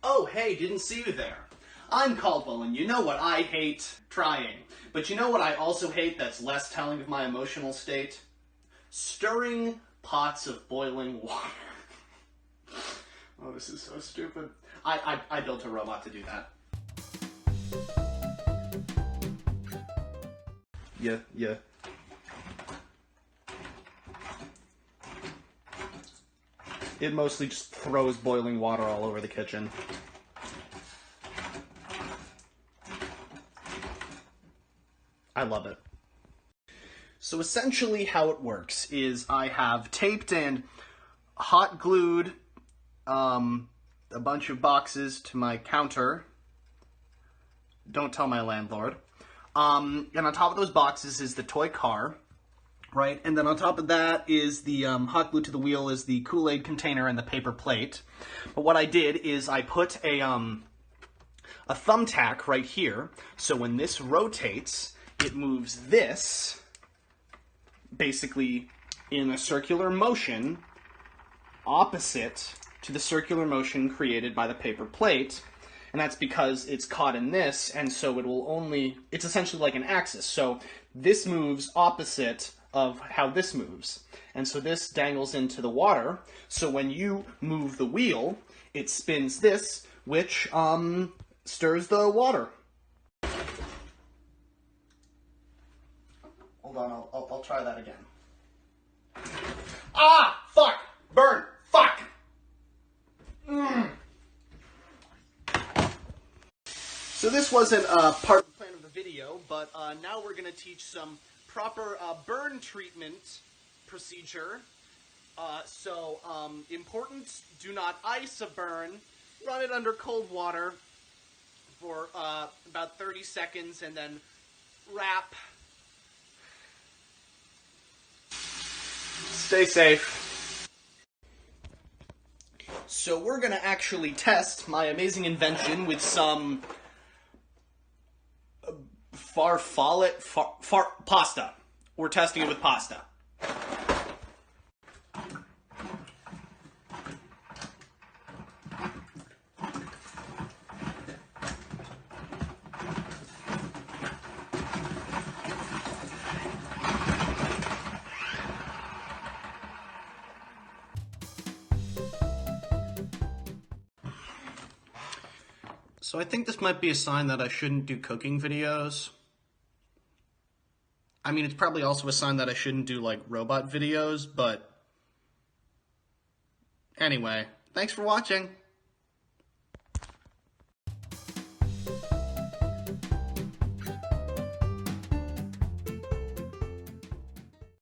Oh, hey, didn't see you there. I'm Caldwell, and you know what I hate? Trying. But you know what I also hate that's less telling of my emotional state? Stirring pots of boiling water. Oh, this is so stupid. I built a robot to do that. Yeah. It mostly just throws boiling water all over the kitchen. I love it. So essentially how it works is I have taped and hot glued a bunch of boxes to my counter. Don't tell my landlord. And on top of those boxes is the toy car, right? And then on top of that is the hot glue to the wheel is the Kool-Aid container and the paper plate. But what I did is I put a thumbtack right here, so when this rotates, it moves this basically in a circular motion opposite to the circular motion created by the paper plate. And that's because it's caught in this, and so it's essentially like an axis. So this moves opposite of how this moves. And so this dangles into the water. So when you move the wheel, it spins this, which stirs the water. Hold on, I'll try that again. Ah! Fuck! Burn! Fuck! So this wasn't part of the plan of the video, but now we're going to teach some proper burn treatment procedure. Important, do not ice a burn. Run it under cold water for about 30 seconds and then wrap. Stay safe. So we're going to actually test my amazing invention with some pasta. We're testing it with pasta. So I think this might be a sign that I shouldn't do cooking videos. I mean, it's probably also a sign that I shouldn't do, like, robot videos, but anyway, thanks for watching.